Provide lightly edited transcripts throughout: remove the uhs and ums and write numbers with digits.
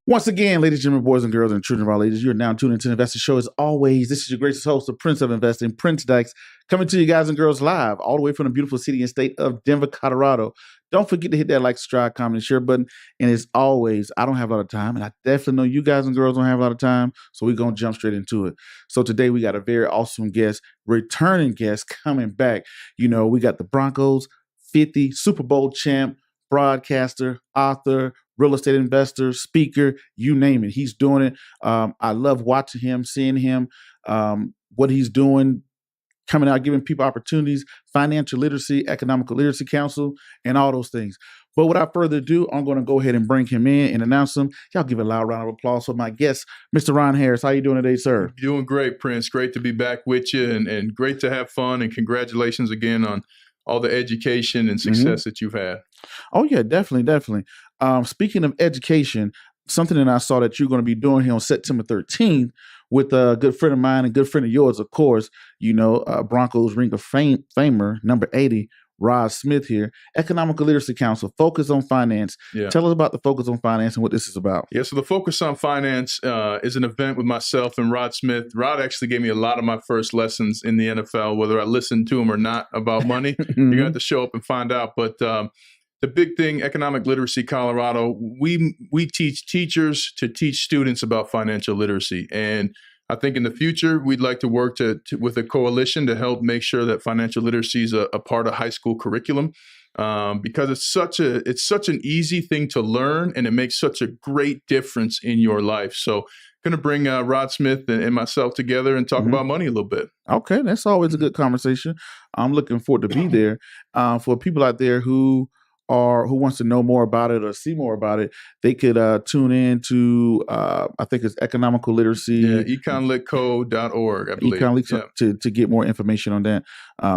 Once again, ladies and gentlemen, boys and girls, and children of all ages, you're now tuned into the Investor Show. As always, this is your gracious host, the Prince of Investing, Prince Dykes, coming to you guys and girls live all the way from the beautiful city and state of Denver, Colorado. Don't forget to hit that like, subscribe, comment, and share button. And as always, I don't have a lot of time, and I definitely know you guys and girls don't have a lot of time, so we're going to jump straight into it. So today we got a very awesome guest, returning guest coming back. You know, we got the Broncos 50 Super Bowl champ, broadcaster, author, real estate investor, speaker, you name it. He's doing it. I love watching him, seeing him, what he's doing, coming out, giving people opportunities, financial literacy, economical literacy council, and all those things. But without further ado, I'm going to go ahead and bring him in and announce him. Y'all give a loud round of applause for my guest, Mr. Ron Harris. How you doing today, sir? Doing great, Prince. Great to be back with you and great to have fun. And congratulations again on all the education and success that you've had. Oh, yeah, definitely. Speaking of education, something that I saw that you're going to be doing here on September 13th with a good friend of mine and good friend of yours, of course, you know, Broncos Ring of Famer, number 80, Rod Smith here, Economical Literacy Council, Focus on Finance. Yeah. Tell us about the Focus on Finance and what this is about. Yeah, so the Focus on Finance is an event with myself and Rod Smith. Rod actually gave me a lot of my first lessons in the NFL, whether I listened to him or not about money. You're going to have to show up and find out. But the big thing, Economic Literacy Colorado, we teach teachers to teach students about financial literacy. And I think in the future, we'd like to work with a coalition to help make sure that financial literacy is a part of high school curriculum because it's such an easy thing to learn and it makes such a great difference in your life. So going to bring Rod Smith and myself together and talk about money a little bit. Okay, that's always a good conversation. I'm looking forward to be there. For people out there who wants to know more about it or see more about it, they could tune in to, I think it's Economical Literacy. Yeah, econlitco.org, I believe. Econlit to get more information on that.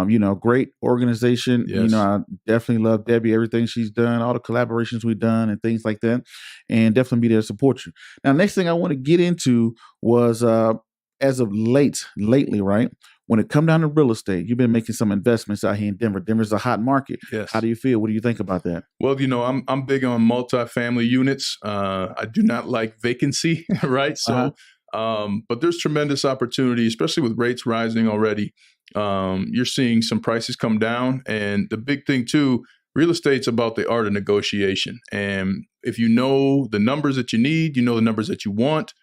You know, great organization. Yes. You know, I definitely love Debbie, everything she's done, all the collaborations we've done and things like that, and definitely be there to support you. Now, next thing I want to get into was, as of lately, right? When it come down to real estate, you've been making some investments out here in Denver. Denver's a hot market. Yes. How do you feel? What do you think about that? Well, you know, I'm big on multifamily units. I do not like vacancy, right? So, but there's tremendous opportunity, especially with rates rising already. You're seeing some prices come down. And the big thing too, real estate's about the art of negotiation. And if you know the numbers that you need, you know the numbers that you want,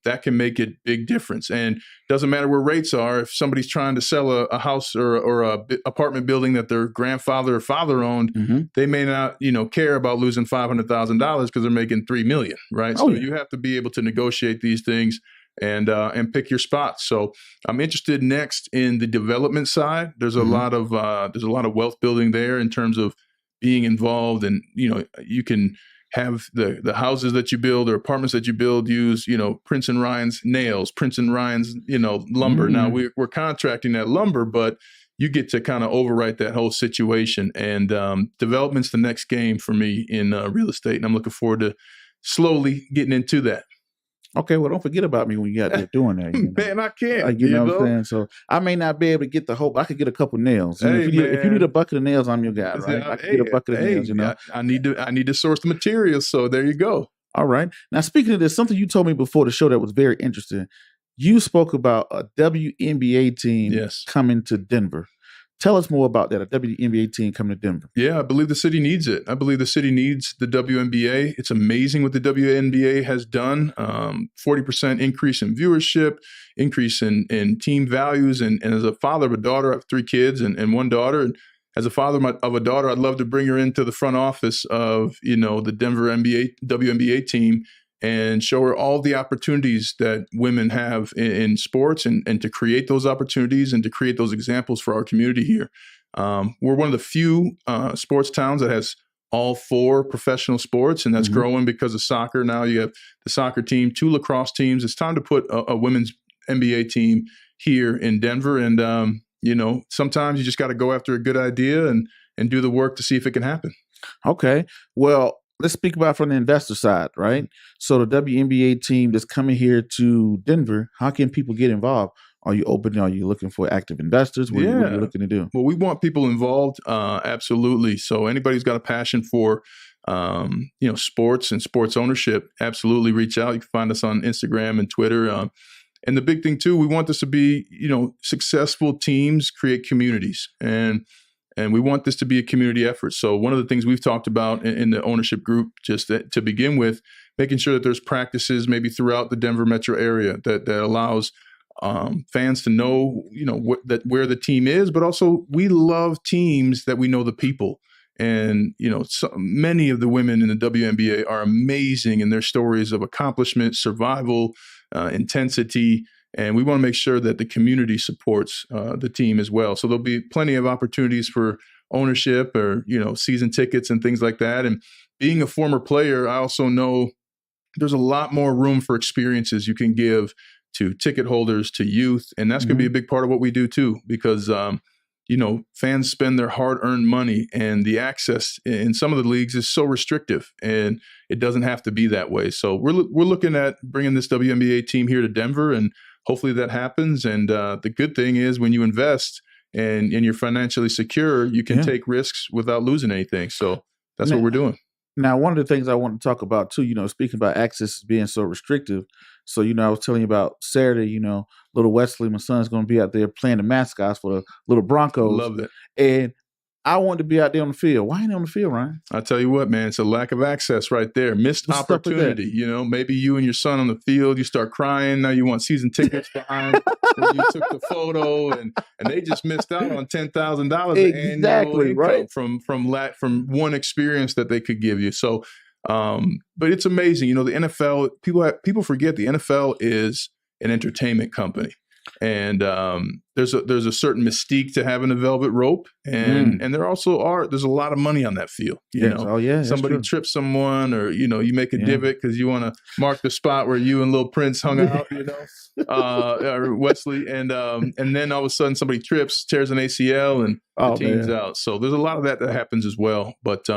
that can make a big difference. And doesn't matter where rates are. If somebody's trying to sell a house or a apartment building that their grandfather or father owned, they may not, care about losing $500,000 because they're making $3 million, right? So you have to be able to negotiate these things and pick your spots. So I'm interested next in the development side. There's a lot of wealth building there in terms of being involved, and you can have the houses that you build or apartments that you build use, Prince and Ryan's nails, Prince and Ryan's, lumber. Now we're contracting that lumber, but you get to kind of overwrite that whole situation. And development's the next game for me in real estate. And I'm looking forward to slowly getting into that. Okay, well, don't forget about me when you out there doing that. Man, I can't. You know what I'm saying? So I may not be able to get the whole. I could get a couple nails. If you need a bucket of nails, I'm your guy, right? I can get a bucket of nails. I need to source the materials. So there you go. All right. Now, speaking of this, something you told me before the show that was very interesting. You spoke about a WNBA team coming to Denver. Tell us more about that, a WNBA team coming to Denver. Yeah, I believe the city needs it. I believe the city needs the WNBA. It's amazing what the WNBA has done. 40% increase in viewership, increase in team values. And as a father of a daughter, I have 3 kids and one daughter. And as a father of a daughter, I'd love to bring her into the front office of, the Denver WNBA team and show her all the opportunities that women have in sports and to create those opportunities and to create those examples for our community here. We're one of the few sports towns that has all 4 professional sports, and that's growing because of soccer. Now you have the soccer team, 2 lacrosse teams. It's time to put a women's NBA team here in Denver. And, sometimes you just got to go after a good idea and do the work to see if it can happen. Okay. Well, let's speak about from the investor side, right? So the WNBA team that's coming here to Denver, how can people get involved? Are you open? Are you looking for active investors? What are you looking to do? Well, we want people involved. Absolutely. So anybody who's got a passion for sports and sports ownership, absolutely reach out. You can find us on Instagram and Twitter. And the big thing too, we want this to be, successful teams create communities, and we want this to be a community effort. So one of the things we've talked about in the ownership group, just to begin with, making sure that there's practices maybe throughout the Denver metro area that allows fans to know, where the team is, but also we love teams that we know the people. And, many of the women in the WNBA are amazing in their stories of accomplishment, survival, intensity. And we want to make sure that the community supports the team as well. So there'll be plenty of opportunities for ownership or, season tickets and things like that. And being a former player, I also know there's a lot more room for experiences you can give to ticket holders, to youth. And that's going to be a big part of what we do too, because fans spend their hard-earned money, and the access in some of the leagues is so restrictive, and it doesn't have to be that way. So we're looking at bringing this WNBA team here to Denver, and hopefully that happens. And the good thing is when you invest and you're financially secure, you can take risks without losing anything. So that's what we're doing. Now, one of the things I want to talk about too, speaking about access being so restrictive. So, I was telling you about Saturday, little Wesley, my son's going to be out there playing the mascots for the little Broncos. Love it. And I wanted to be out there on the field. Why ain't he on the field, Ryan? I'll tell you what, man, it's a lack of access right there. Missed opportunity. Maybe you and your son on the field, you start crying. Now you want season tickets behind where you took the photo, and they just missed out on $10,000 exactly, right? from one experience that they could give you. So, but it's amazing. The NFL, people forget the NFL is an entertainment company. And there's a certain mystique to having a velvet rope, and there's a lot of money on that field. Somebody trips someone, or you make a divot because you want to mark the spot where you and little Prince hung out, or Wesley, and then all of a sudden somebody trips, tears an ACL, and the team's out. So there's a lot of that happens as well. But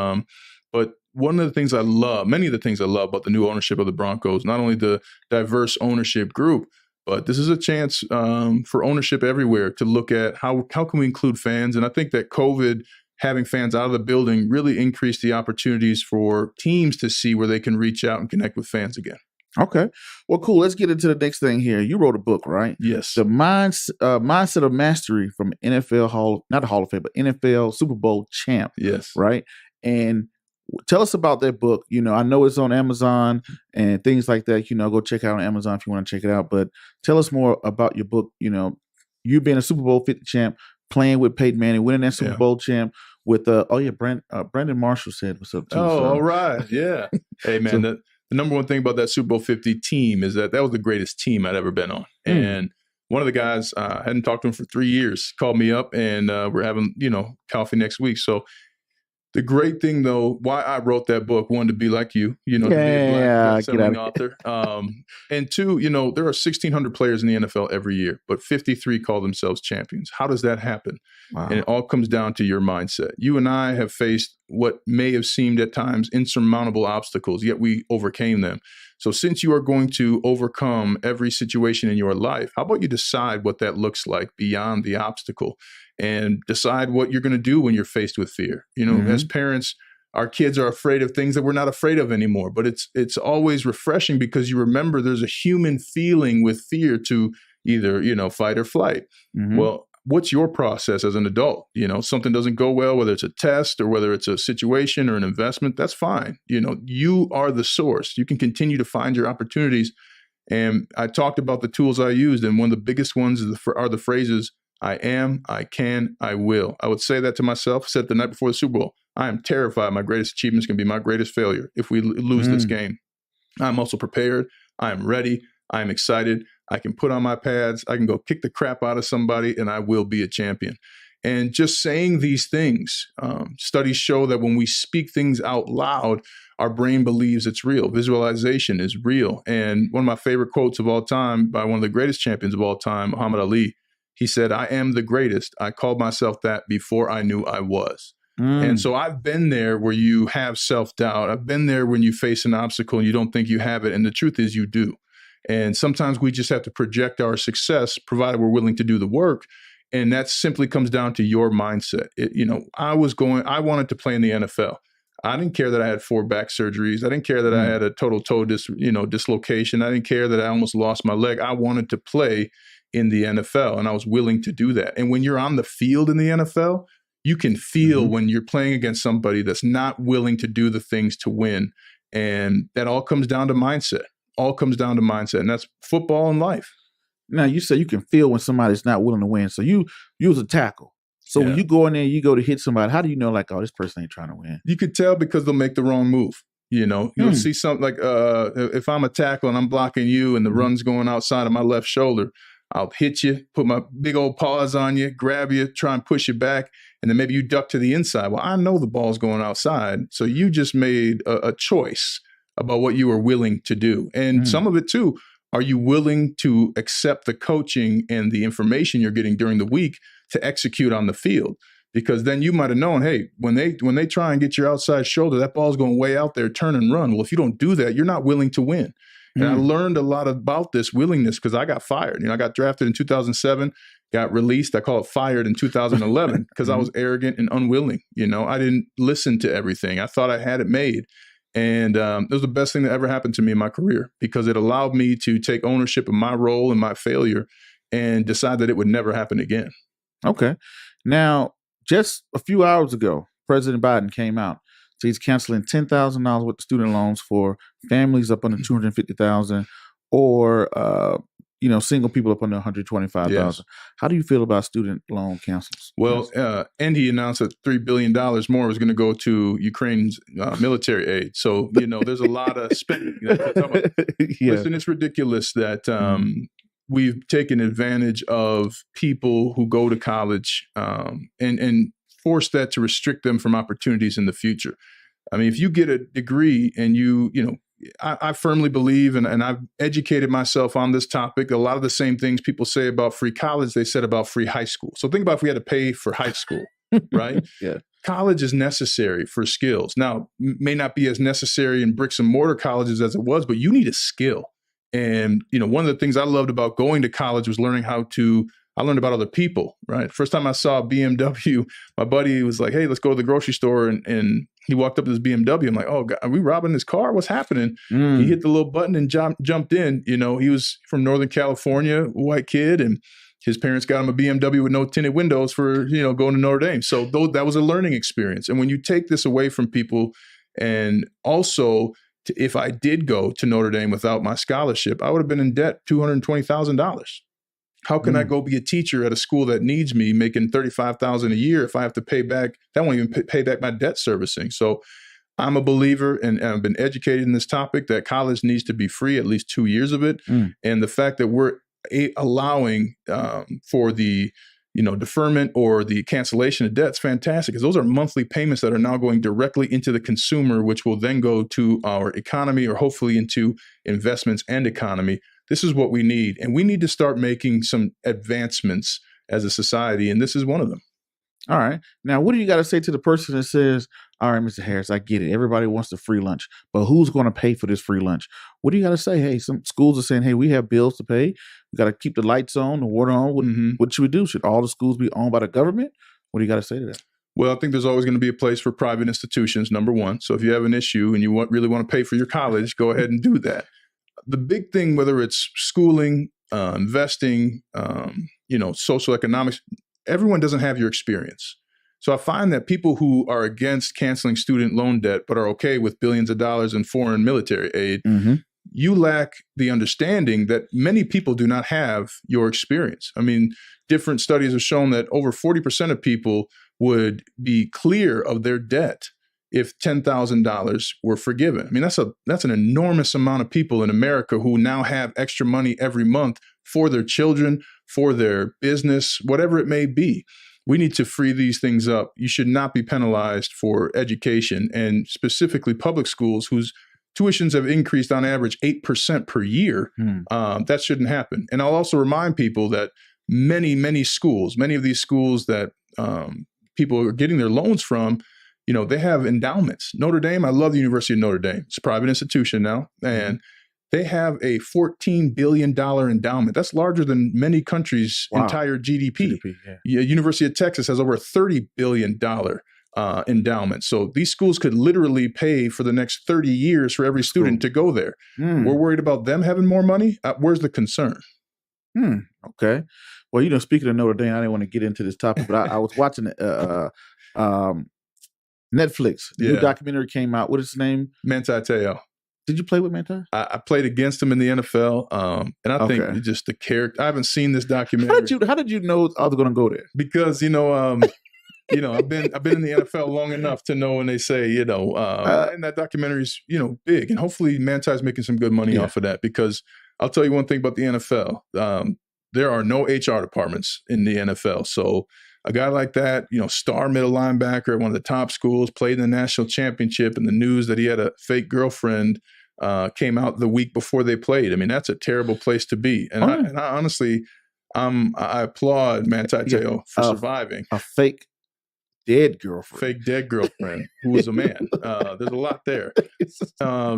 one of the things many of the things I love about the new ownership of the Broncos, not only the diverse ownership group, but this is a chance for ownership everywhere to look at how can we include fans. And I think that COVID, having fans out of the building, really increased the opportunities for teams to see where they can reach out and connect with fans again. Okay. Well, cool. Let's get into the next thing here. You wrote a book, right? Yes. The Mindset of Mastery from NFL not the Hall of Fame, but NFL Super Bowl Champ. Yes. Right. And tell us about that book. I know it's on Amazon and things like that. Go check it out on Amazon if you want to check it out. But tell us more about your book. You being a Super Bowl 50 champ, playing with Peyton Manning, winning that Super Bowl champ with Brandon Marshall said what's up too. All right. Yeah. Hey, man, the number one thing about that Super Bowl 50 team is that was the greatest team I'd ever been on. And one of the guys, I hadn't talked to him for 3 years, called me up, and we're having, coffee next week. So the great thing, though, why I wrote that book, one, to be like you, to be a black selling author. And two, there are 1,600 players in the NFL every year, but 53 call themselves champions. How does that happen? Wow. And it all comes down to your mindset. You and I have faced what may have seemed at times insurmountable obstacles, yet we overcame them. So since you are going to overcome every situation in your life, how about you decide what that looks like beyond the obstacle, and decide what you're going to do when you're faced with fear. As parents, our kids are afraid of things that we're not afraid of anymore, but it's always refreshing because you remember there's a human feeling with fear to either, fight or flight. Well, what's your process as an adult? Something doesn't go well, whether it's a test or whether it's a situation or an investment, that's fine. You are the source. You can continue to find your opportunities. And I talked about the tools I used, and one of the biggest ones are the phrases, I am, I can, I will. I would say that to myself, said the night before the Super Bowl. I am terrified my greatest achievement is going to be my greatest failure if we lose this game. I'm also prepared. I am ready. I am excited. I can put on my pads. I can go kick the crap out of somebody, and I will be a champion. And just saying these things, studies show that when we speak things out loud, our brain believes it's real. Visualization is real. And one of my favorite quotes of all time by one of the greatest champions of all time, Muhammad Ali, he said, I am the greatest. I called myself that before I knew I was. And so I've been there where you have self-doubt. I've been there when you face an obstacle and you don't think you have it. And the truth is you do. And sometimes we just have to project our success, provided we're willing to do the work. And that simply comes down to your mindset. I wanted to play in the NFL. I didn't care that I had 4 back surgeries. I didn't care that I had a total toe dislocation. I didn't care that I almost lost my leg. I wanted to play in the NFL, and I was willing to do that. And when you're on the field in the NFL, you can feel when you're playing against somebody that's not willing to do the things to win. And that all comes down to mindset. And that's football and life. Now, you say you can feel when somebody's not willing to win. So you was a tackle. So when you go in there, you go to hit somebody, how do you know, like, oh, this person ain't trying to win? You could tell because they'll make the wrong move. You'll see something like if I'm a tackle and I'm blocking you and the run's going outside of my left shoulder, I'll hit you, put my big old paws on you, grab you, try and push you back, and then maybe you duck to the inside. Well, I know the ball's going outside, so you just made a choice about what you were willing to do. And some of it too, are you willing to accept the coaching and the information you're getting during the week to execute on the field? Because then you might have known, hey, when they try and get your outside shoulder, that ball's going way out there, turn and run. Well, if you don't do that, you're not willing to win. And I learned a lot about this willingness because I got fired. I got drafted in 2007, got released. I call it fired in 2011 because I was arrogant and unwilling. I didn't listen to everything. I thought I had it made. And it was the best thing that ever happened to me in my career because it allowed me to take ownership of my role and my failure and decide that it would never happen again. Okay. Now, just a few hours ago, President Biden came out. So he's canceling $10,000 worth of student loans for families up under $250,000 or, single people up under $125,000. Yes. How do you feel about student loan cancels? Well, and he announced that $3 billion more was going to go to Ukraine's military aid. So, there's a lot of spending. Listen, it's ridiculous that we've taken advantage of people who go to college and force that to restrict them from opportunities in the future. I mean, if you get a degree and I firmly believe, and I've educated myself on this topic, a lot of the same things people say about free college, they said about free high school. So think about if we had to pay for high school, right? Yeah. College is necessary for skills. Now, may not be as necessary in bricks and mortar colleges as it was, but you need a skill. And, one of the things I loved about going to college was I learned about other people, right? First time I saw a BMW, my buddy was like, hey, let's go to the grocery store. And he walked up to this BMW. I'm like, oh, God, are we robbing this car? What's happening? He hit the little button and jumped in. He was from Northern California, white kid, and his parents got him a BMW with no tinted windows for, going to Notre Dame. So that was a learning experience. And when you take this away from people, and also if I did go to Notre Dame without my scholarship, I would have been in debt $220,000. How can I go be a teacher at a school that needs me making $35,000 a year if I have to pay back? That won't even pay back my debt servicing. So I'm a believer, and I've been educated in this topic, that college needs to be free, at least 2 years of it. And the fact that we're allowing for the deferment or the cancellation of debt is fantastic, because those are monthly payments that are now going directly into the consumer, which will then go to our economy or hopefully into investments and economy. This is what we need. And we need to start making some advancements as a society. And this is one of them. All right. Now, what do you got to say to the person that says, all right, Mr. Harris, I get it. Everybody wants the free lunch, but who's going to pay for this free lunch? What do you got to say? Hey, some schools are saying, hey, we have bills to pay. We got to keep the lights on, the water on. What should we do? Should all the schools be owned by the government? What do you got to say to that? Well, I think there's always going to be a place for private institutions, number one. So if you have an issue and you really want to pay for your college, go ahead and do that. The big thing, whether it's schooling, investing, social economics, everyone doesn't have your experience. So I find that people who are against canceling student loan debt but are okay with billions of dollars in foreign military aid, you lack the understanding that many people do not have your experience. I mean, different studies have shown that over 40% of people would be clear of their debt if $10,000 were forgiven. I mean, that's an enormous amount of people in America who now have extra money every month for their children, for their business, whatever it may be. We need to free these things up. You should not be penalized for education, and specifically public schools whose tuitions have increased on average 8% per year. That shouldn't happen. And I'll also remind people that many of these schools that people are getting their loans from, they have endowments. Notre Dame, I love the University of Notre Dame. It's a private institution now. And they have a $14 billion endowment. That's larger than many countries' entire GDP. University of Texas has over a $30 billion endowment. So these schools could literally pay for the next 30 years for every student to go there. We're worried about them having more money. Where's the concern? Okay. Well, speaking of Notre Dame, I didn't want to get into this topic, but I was watching Netflix. New documentary came out. What is his name? Manti Te'o. Did you play with Manti? I played against him in the NFL, and I think just the character. I haven't seen this documentary. How did you know I was going to go there? Because I've been in the NFL long enough to know when they say and that documentary's big, and hopefully Manti's making some good money off of that. Because I'll tell you one thing about the NFL: there are no HR departments in the NFL, so. A guy like that, star middle linebacker at one of the top schools, played in the national championship, and the news that he had a fake girlfriend came out the week before they played. I mean, that's a terrible place to be. And I honestly, I applaud Manti Te'o for surviving. A fake dead girlfriend. Fake dead girlfriend who was a man. There's a lot there.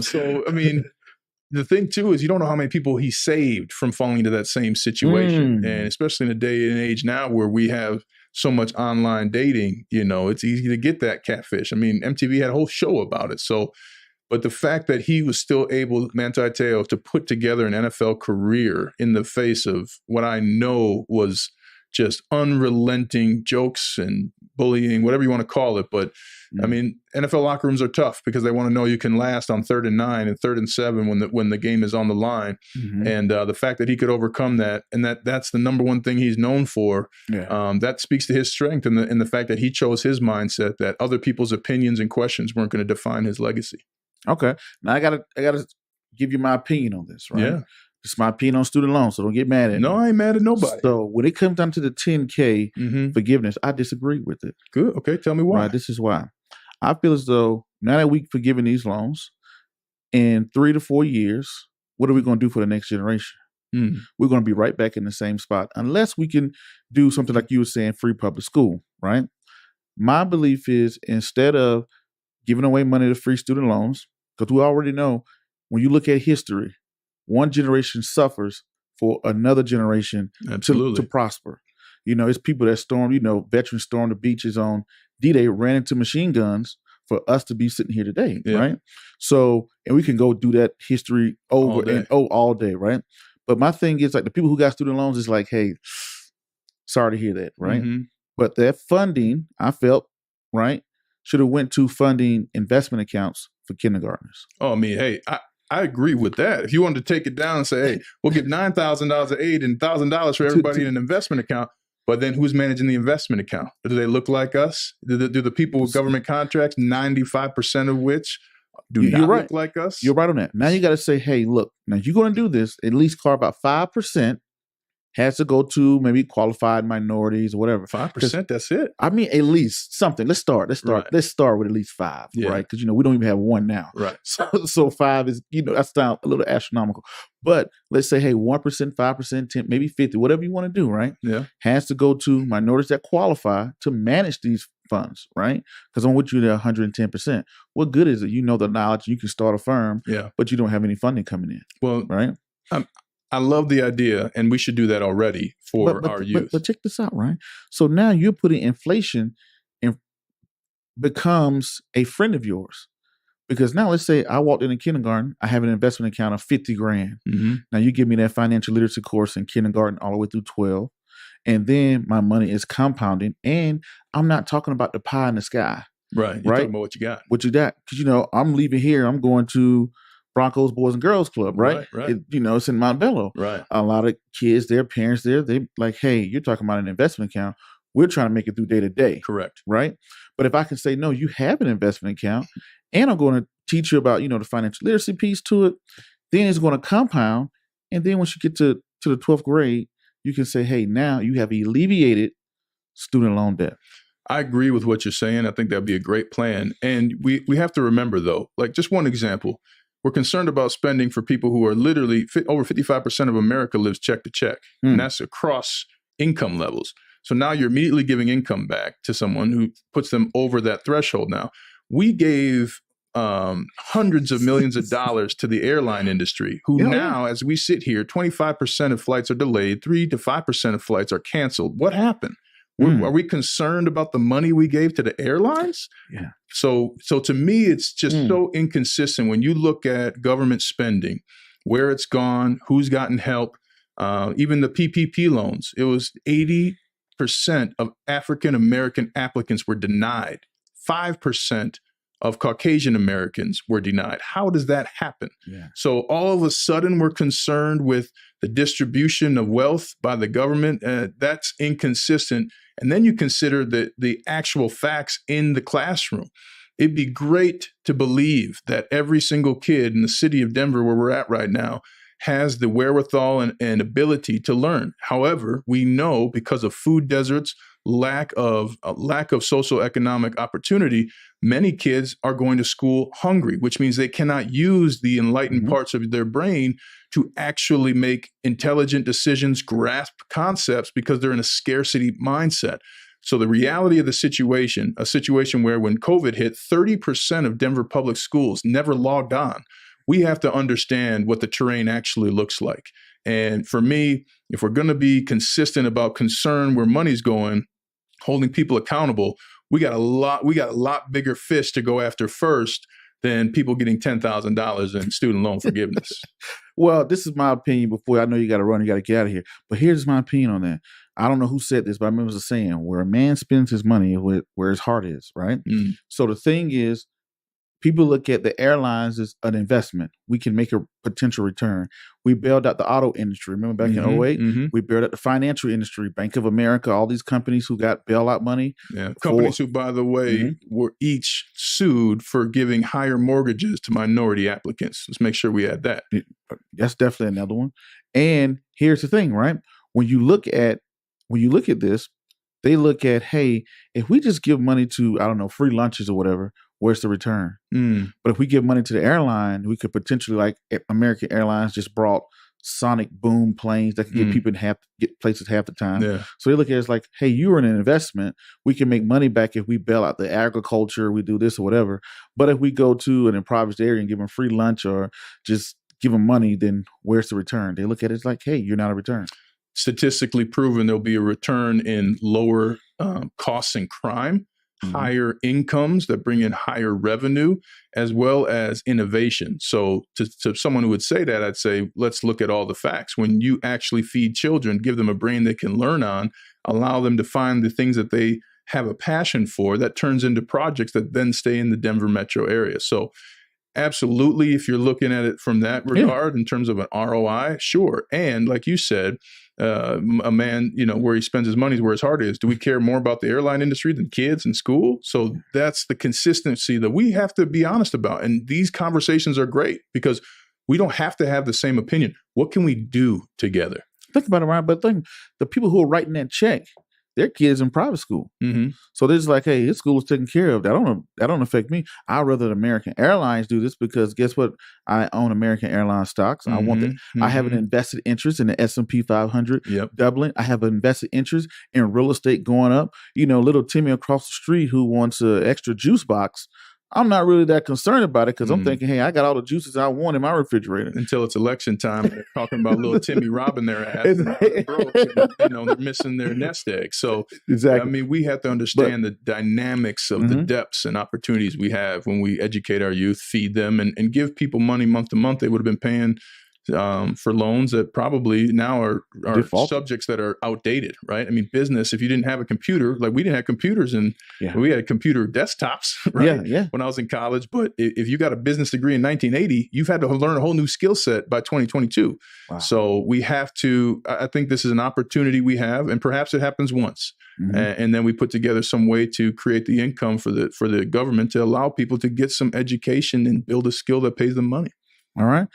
So, I mean, the thing, too, is you don't know how many people he saved from falling into that same situation. And especially in a day and age now where we have so much online dating, it's easy to get that catfish. I mean, MTV had a whole show about it. So, but the fact that he was still able, Manti Te'o, to put together an NFL career in the face of what I know was just unrelenting jokes and bullying, whatever you want to call it. But I mean, NFL locker rooms are tough because they want to know you can last on 3rd and 9 and 3rd and 7 when the game is on the line. And the fact that he could overcome that, and that's the number one thing he's known for, that speaks to his strength and the fact that he chose his mindset that other people's opinions and questions weren't going to define his legacy. Okay. Now I gotta give you my opinion on this, right? Yeah. It's my opinion on student loans, so don't get mad at me. No, I ain't mad at nobody. So when it comes down to the 10K forgiveness, I disagree with it. Good. Okay. Tell me why. Right, this is why. I feel as though now that we've forgiven these loans, in 3 to 4 years, what are we going to do for the next generation? We're going to be right back in the same spot unless we can do something like you were saying, free public school, right? My belief is instead of giving away money to free student loans, because we already know when you look at history, one generation suffers for another generation to prosper. It's people that stormed, veterans stormed the beaches on D-Day, ran into machine guns for us to be sitting here today, right? So, and we can go do that history over all day, right? But my thing is, like, the people who got student loans is like, hey, sorry to hear that, right? But that funding, I felt, right, should have went to funding investment accounts for kindergartners. Oh, I mean, hey, I agree with that. If you wanted to take it down and say, hey, we'll give $9,000 of aid and $1,000 for everybody in an investment account, but then who's managing the investment account? Do they look like us? Do the people with government contracts, 95% of which do not look like us? You're right on that. Now you got to say, hey, look, now you're going to do this, at least carve out 5%. Has to go to maybe qualified minorities or whatever. 5%, that's it. I mean, at least something. Let's start. Right. Let's start with at least 5, right? Because we don't even have 1 now. Right. So 5 is, that's down a little astronomical. But let's say, hey, 1%, 5%, 10, maybe 50, whatever you want to do, right? Yeah. Has to go to minorities that qualify to manage these funds, right? Because I'm with you there 110%. What good is it? You know the knowledge, you can start a firm, but you don't have any funding coming in. Well, right? I love the idea, and we should do that already for our youth. But check this out, right? So now you're putting inflation becomes a friend of yours. Because now let's say I walked into kindergarten, I have an investment account of $50,000. Now you give me that financial literacy course in kindergarten all the way through 12. And then my money is compounding. And I'm not talking about the pie in the sky. Right. You're talking about what you got. What you got. Because, I'm leaving here, I'm going to Broncos Boys and Girls Club, right? Right. It's in Montbello. Right. A lot of kids, their parents there, they like, hey, you're talking about an investment account. We're trying to make it through day to day. Correct. Right. But if I can say, no, you have an investment account and I'm going to teach you about, the financial literacy piece to it, then it's going to compound. And then once you get to the 12th grade, you can say, hey, now you have alleviated student loan debt. I agree with what you're saying. I think that'd be a great plan. And we have to remember, though, like just one example. We're concerned about spending for people who are literally over 55% of America lives check to check. And that's across income levels. So now you're immediately giving income back to someone who puts them over that threshold. Now, we gave hundreds of millions of dollars to the airline industry, who now, as we sit here, 25% of flights are delayed, 3 to 5% of flights are canceled. What happened? Are we concerned about the money we gave to the airlines? Yeah. So to me, it's just so inconsistent when you look at government spending, where it's gone, who's gotten help, even the PPP loans. It was 80% of African American applicants were denied. 5% of Caucasian Americans were denied. How does that happen? Yeah. So all of a sudden, we're concerned with the distribution of wealth by the government. That's inconsistent. And then you consider the actual facts in the classroom. It'd be great to believe that every single kid in the city of Denver, where we're at right now, has the wherewithal and ability to learn. However, we know because of food deserts, lack of socioeconomic opportunity, many kids are going to school hungry, which means they cannot use the enlightened parts of their brain to actually make intelligent decisions, grasp concepts, because they're in a scarcity mindset. So the reality of the situation, a situation where when COVID hit, 30% of Denver public schools never logged on. We have to understand what the terrain actually looks like. And for me, if we're going to be consistent about concern where money's going, holding people accountable, we got a lot bigger fish to go after first than people getting $10,000 in student loan forgiveness. Well, this is my opinion before I know you got to run, you got to get out of here. But here's my opinion on that. I don't know who said this, but I remember the saying, where a man spends his money where his heart is, right? So the thing is, people look at the airlines as an investment. We can make a potential return. We bailed out the auto industry. Remember back in 2008? We bailed out the financial industry, Bank of America, all these companies who got bailout money. Yeah, companies who, by the way, were each sued for giving higher mortgages to minority applicants. Let's make sure we add that. That's definitely another one. And here's the thing, right? When you look at this, they look at, hey, if we just give money to, I don't know, free lunches or whatever, where's the return? But if we give money to the airline, we could potentially, like American Airlines just brought sonic boom planes that can get people get places half the time. Yeah. So they look at it as like, hey, you are an investment. We can make money back if we bail out the agriculture, we do this or whatever. But if we go to an impoverished area and give them free lunch or just give them money, then where's the return? They look at it as like, hey, you're not a return. Statistically proven there'll be a return in lower costs in crime, higher incomes that bring in higher revenue, as well as innovation. So to someone who would say that, I'd say, let's look at all the facts. When you actually feed children, give them a brain they can learn on, allow them to find the things that they have a passion for, that turns into projects that then stay in the Denver metro area. So absolutely, if you're looking at it from that regard in terms of an ROI, sure. And like you said, a man, where he spends his money is where his heart is. Do we care more about the airline industry than kids in school? So that's the consistency that we have to be honest about. And these conversations are great because we don't have to have the same opinion. What can we do together? Think about it, Ryan. But the people who are writing that check, their kids in private school. So they're just like, hey, his school is taken care of. That don't affect me. I'd rather the American Airlines do this because guess what? I own American Airlines stocks. I want that. I have an invested interest in the S&P 500 doubling. I have an invested interest in real estate going up. Little Timmy across the street who wants an extra juice box, I'm not really that concerned about it because I'm thinking, hey, I got all the juices I want in my refrigerator. Until it's election time, they're talking about little Timmy robbing their ass. Broke and, they're missing their nest egg. So, exactly. I mean, we have to understand the dynamics of the depths and opportunities we have when we educate our youth, feed them, and give people money month to month. They would have been paying for loans that probably now are subjects that are outdated, right? I mean, business, if you didn't have a computer, like we didn't have computers and we had computer desktops, right? When I was in college. But if you got a business degree in 1980, you've had to learn a whole new skill set by 2022. Wow. So we have to, I think this is an opportunity we have, and perhaps it happens once. And then we put together some way to create the income for the government to allow people to get some education and build a skill that pays them money. All right.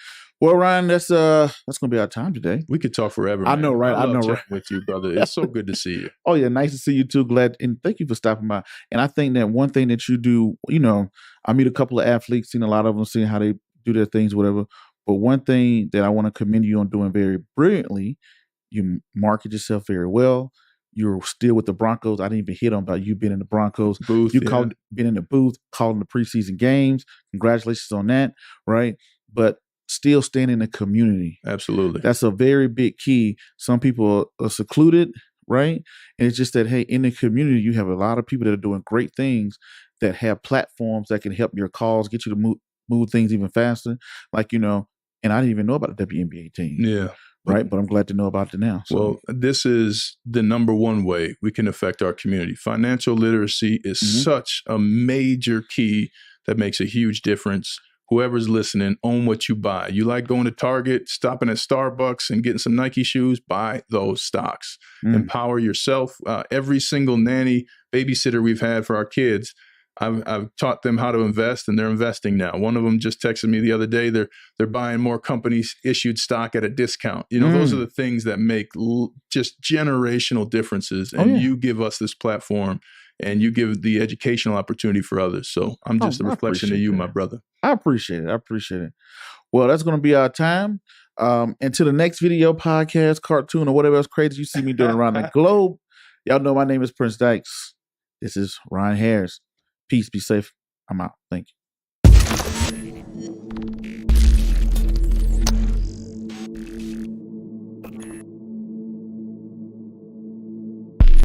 Well, Ryan, that's going to be our time today. We could talk forever. I know, right? I love chatting with you, brother. It's so good to see you. Oh, yeah. Nice to see you too. Glad. And thank you for stopping by. And I think that one thing that you do, I meet a couple of athletes, seen a lot of them, seeing how they do their things, whatever. But one thing that I want to commend you on doing very brilliantly, you market yourself very well. You're still with the Broncos. I didn't even hit on about you being in the Broncos booth. Being in the booth, calling the preseason games. Congratulations on that, right? But still staying in the community. Absolutely. That's a very big key. Some people are secluded, right? And it's just that, hey, in the community, you have a lot of people that are doing great things that have platforms that can help your cause, get you to move things even faster. Like, and I didn't even know about the WNBA team. Yeah. Right. But I'm glad to know about it now. So. Well, this is the number one way we can affect our community. Financial literacy is such a major key that makes a huge difference. Whoever's listening, own what you buy. You like going to Target, stopping at Starbucks and getting some Nike shoes, buy those stocks. Empower yourself. Every single nanny, babysitter we've had for our kids, I've taught them how to invest, and they're investing now. One of them just texted me the other day. They're buying more companies issued stock at a discount. Those are the things that make just generational differences. And you give us this platform, and you give the educational opportunity for others. So I'm just a reflection of you, my brother. I appreciate it. Well, that's going to be our time. Until the next video, podcast, cartoon, or whatever else crazy you see me doing around the globe. Y'all know my name is Prince Dykes. This is Ryan Harris. Peace, be safe. I'm out. Thank you.